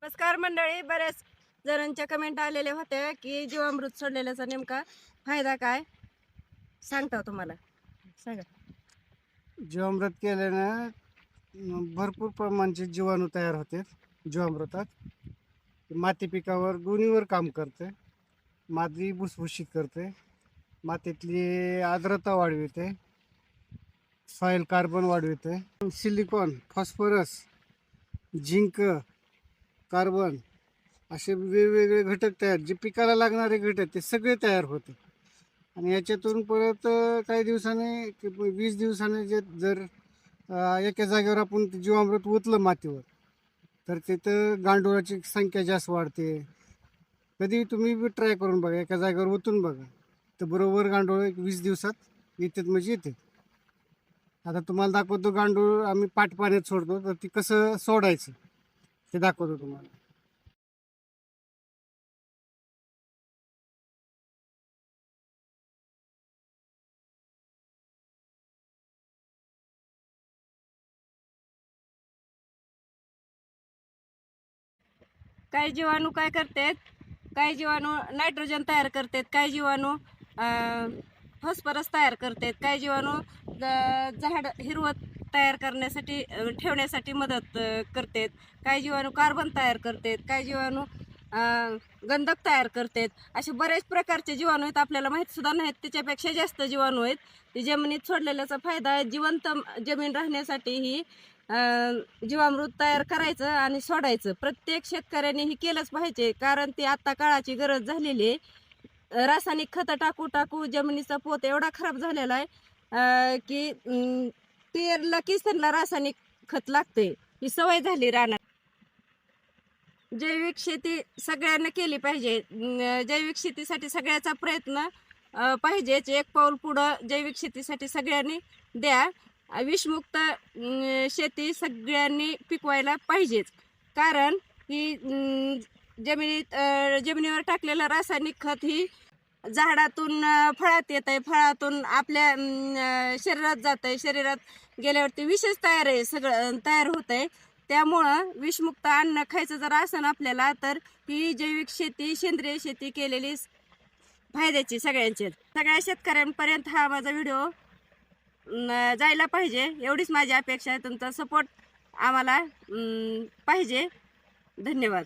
नमस्कार मंडळी. बऱ्याच जणांच्या कमेंट आलेल्या होत्या की जीवामृत सोडलेल्याचा नेमका फायदा काय सांगता तुम्हाला सांगा. जीवामृत केल्यानं भरपूर प्रमाणाचे जीवाणू तयार होते. जीवामृतात माती पिकावर दोन्हीवर काम करते. माती भुसभुशीत करते, मातीतली आर्द्रता वाढविते, सॉईल कार्बन वाढविते, सिलिकॉन, फॉस्फरस, झिंक, कार्बन असे वेगवेगळे घटक तयार, जे पिकाला लागणारे घटक ते सगळे तयार होते. आणि याच्यातून परत काही दिवसांनी 20 दिवसांनी जर एका जागेवर आपण जीवामृत ओतलं मातीवर, तर तिथं गांडुळाची संख्या जास्त वाढते. कधी तुम्ही बी ट्राय करून बघा, एका जागेवर ओतून बघा, तर बरोबर गांडूळ 20 दिवसात येतात म्हणजे येते. आता तुम्हाला दाखवतो गांडूळ आम्ही पाट पाण्यात सोडतो, तर ती कसं सोडायचं ते दाखवतो तुम्हाला. काही जीवाणू काय करतात, काही जीवाणू नायट्रोजन तयार करतात, काही जीवाणू फॉस्फरस तयार करतात, काही जीवाणू झाड हिरवत तयार करण्यासाठी ठेवण्यासाठी मदत करतात, काही जीवाणू कार्बन तयार करतात, काही जीवाणू गंधक तयार करतात. असे बरेच प्रकारचे जीवाणू आहेत, आपल्याला माहीत सुद्धा नाहीत. त्याच्यापेक्षा जास्त जीवाणू आहेत. ते जमिनीत सोडलेल्याचा फायदा आहे, जिवंत जमीन राहण्यासाठी ही जीवामृत तयार करायचं आणि सोडायचं. प्रत्येक शेतकऱ्यांनी हे केलंच पाहिजे, कारण ती आत्ता काळाची गरज झालेली आहे. रासायनिक खतं टाकू टाकू जमिनीचा पोत एवढा खराब झालेला आहे की पेरलं की त्यांना रासायनिक खत लागते. ही सवय झाली राहणार. जैविक शेती सगळ्यांना केली पाहिजे. जैविक शेतीसाठी सगळ्याचा प्रयत्न पाहिजेच. एक पाऊल पुढं जैविक शेतीसाठी सगळ्यांनी द्या. विषमुक्त शेती सगळ्यांनी पिकवायला पाहिजेच, कारण ही जमिनीवर टाकलेलं रासायनिक खत ही झाडातून फळात येत आहे, फळातून आपल्या शरीरात जात आहे, शरीरात गेल्यावरती विषच तयार आहे, सगळं तयार होत आहे. त्यामुळं विषमुक्त अन्न खायचं जर असेल आपल्याला, तर ही जैविक शेती, सेंद्रिय शेती केलेली फायद्याची सगळ्या शेतकऱ्यांपर्यंत हा माझा व्हिडिओ जायला पाहिजे, एवढीच माझी अपेक्षा आहे. तुमचा सपोर्ट आम्हाला पाहिजे. धन्यवाद.